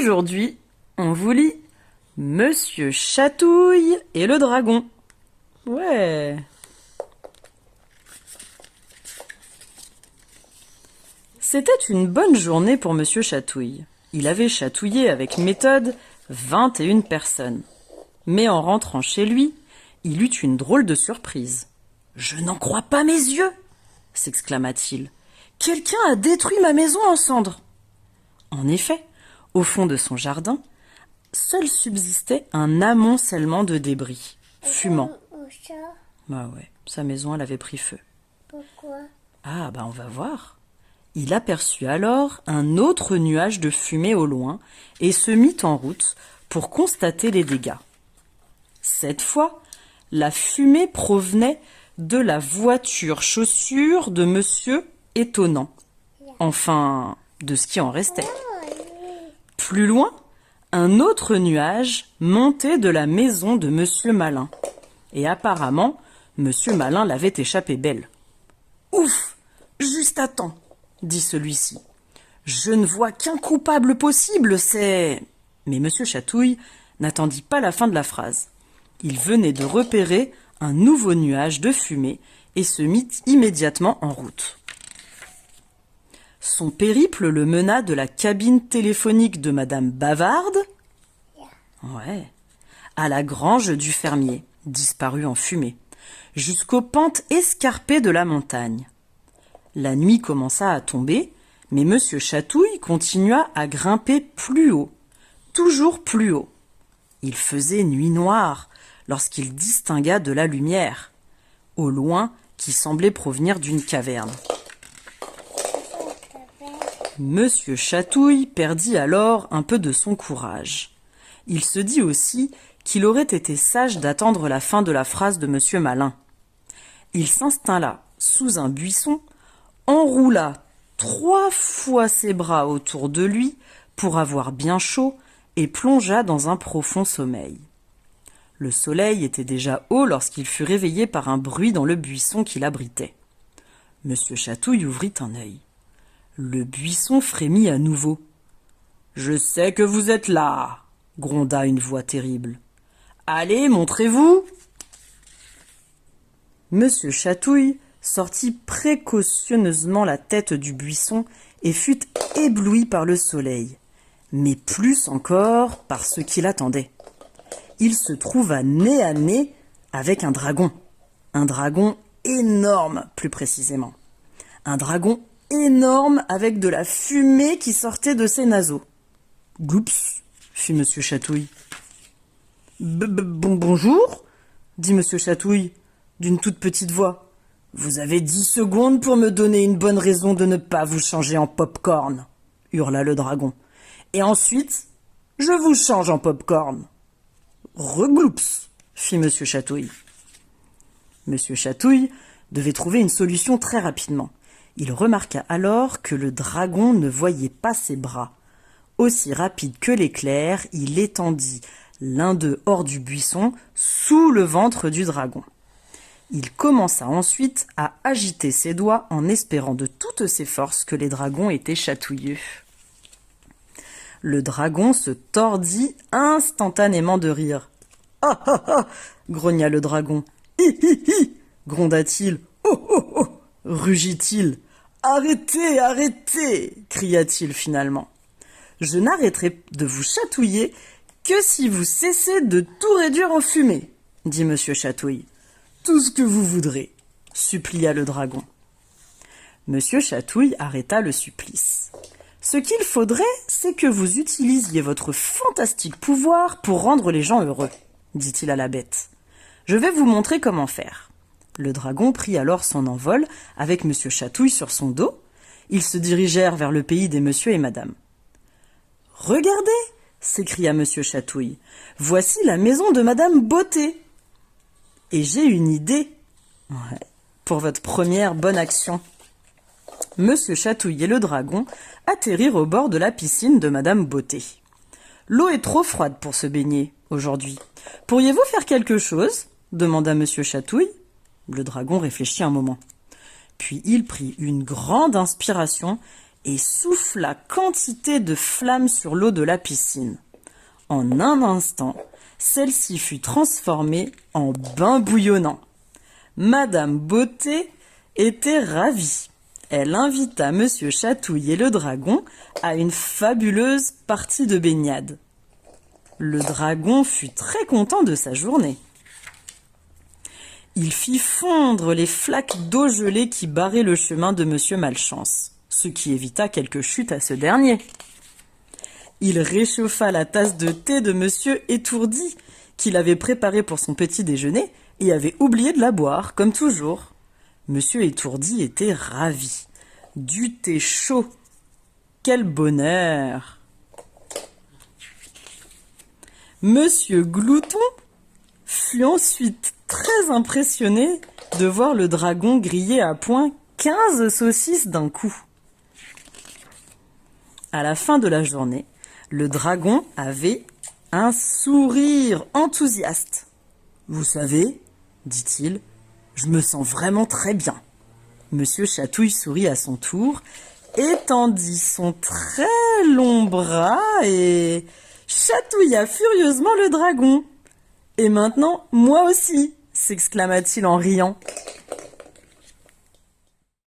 Aujourd'hui, on vous lit Monsieur Chatouille et le dragon. Ouais. C'était une bonne journée pour Monsieur Chatouille. Il avait chatouillé avec méthode 21 personnes. Mais en rentrant chez lui, il eut une drôle de surprise. « Je n'en crois pas mes yeux !» s'exclama-t-il. « Quelqu'un a détruit ma maison en cendres !» En effet, au fond de son jardin, seul subsistait un amoncellement de débris, fumant. Bah ouais, sa maison elle avait pris feu. Pourquoi? Ah bah on va voir. Il aperçut alors un autre nuage de fumée au loin et se mit en route pour constater les dégâts. Cette fois, la fumée provenait de la voiture-chaussure de Monsieur Étonnant. Enfin, de ce qui en restait. Plus loin, un autre nuage montait de la maison de Monsieur Malin. Et apparemment, Monsieur Malin l'avait échappé belle. « Ouf, juste à temps !» dit celui-ci. « Je ne vois qu'un coupable possible, c'est... » Mais Monsieur Chatouille n'attendit pas la fin de la phrase. Il venait de repérer un nouveau nuage de fumée et se mit immédiatement en route. Son périple le mena de la cabine téléphonique de Madame Bavarde, à la grange du fermier, disparue en fumée, jusqu'aux pentes escarpées de la montagne. La nuit commença à tomber, mais Monsieur Chatouille continua à grimper plus haut, toujours plus haut. Il faisait nuit noire lorsqu'il distingua de la lumière, au loin qui semblait provenir d'une caverne. Monsieur Chatouille perdit alors un peu de son courage. Il se dit aussi qu'il aurait été sage d'attendre la fin de la phrase de Monsieur Malin. Il s'installa sous un buisson, enroula 3 fois ses bras autour de lui pour avoir bien chaud et plongea dans un profond sommeil. Le soleil était déjà haut lorsqu'il fut réveillé par un bruit dans le buisson qui l'abritait. Monsieur Chatouille ouvrit un œil. Le buisson frémit à nouveau. « Je sais que vous êtes là !» gronda une voix terrible. « Allez, montrez-vous !» Monsieur Chatouille sortit précautionneusement la tête du buisson et fut ébloui par le soleil, mais plus encore par ce qui l'attendait. Il se trouva nez à nez avec un dragon énorme plus précisément, un dragon énorme avec de la fumée qui sortait de ses naseaux. « Gloups !» fit Monsieur Chatouille. « Bonjour !» dit Monsieur Chatouille d'une toute petite voix. « Vous avez 10 secondes pour me donner une bonne raison de ne pas vous changer en pop-corn !» hurla le dragon. « Et ensuite, je vous change en pop-corn !» « Regloups !» fit Monsieur Chatouille. Monsieur Chatouille devait trouver une solution très rapidement. Il remarqua alors que le dragon ne voyait pas ses bras. Aussi rapide que l'éclair, il étendit l'un d'eux hors du buisson, sous le ventre du dragon. Il commença ensuite à agiter ses doigts en espérant de toutes ses forces que les dragons étaient chatouilleux. Le dragon se tordit instantanément de rire. « Ah ah ah !» grogna le dragon. « Hi hi hi !» gronda-t-il. « Oh oh oh !» rugit-il. « Arrêtez, arrêtez !» cria-t-il finalement. « Je n'arrêterai de vous chatouiller que si vous cessez de tout réduire en fumée, » dit Monsieur Chatouille. « Tout ce que vous voudrez, » supplia le dragon. Monsieur Chatouille arrêta le supplice. « Ce qu'il faudrait, c'est que vous utilisiez votre fantastique pouvoir pour rendre les gens heureux, » dit-il à la bête. « Je vais vous montrer comment faire. » Le dragon prit alors son envol avec Monsieur Chatouille sur son dos. Ils se dirigèrent vers le pays des monsieur et madame. « Regardez !» s'écria Monsieur Chatouille. « Voici la maison de Madame Beauté. Et j'ai une idée pour votre première bonne action. » Monsieur Chatouille et le dragon atterrirent au bord de la piscine de Madame Beauté. « L'eau est trop froide pour se baigner aujourd'hui. Pourriez-vous faire quelque chose ?» demanda Monsieur Chatouille. Le dragon réfléchit un moment. Puis il prit une grande inspiration et souffla quantité de flammes sur l'eau de la piscine. En un instant, celle-ci fut transformée en bain bouillonnant. Madame Beauté était ravie. Elle invita Monsieur Chatouille et le dragon à une fabuleuse partie de baignade. Le dragon fut très content de sa journée. Il fit fondre les flaques d'eau gelée qui barraient le chemin de Monsieur Malchance, ce qui évita quelques chutes à ce dernier. Il réchauffa la tasse de thé de Monsieur Étourdi, qu'il avait préparée pour son petit déjeuner et avait oublié de la boire, comme toujours. Monsieur Étourdi était ravi. Du thé chaud. Quel bonheur! Monsieur Glouton fut ensuite très impressionné de voir le dragon griller à point 15 saucisses d'un coup. À la fin de la journée, le dragon avait un sourire enthousiaste. « Vous savez, dit-il, je me sens vraiment très bien. » Monsieur Chatouille sourit à son tour, étendit son très long bras et chatouilla furieusement le dragon. « Et maintenant, moi aussi !» s'exclama-t-il en riant.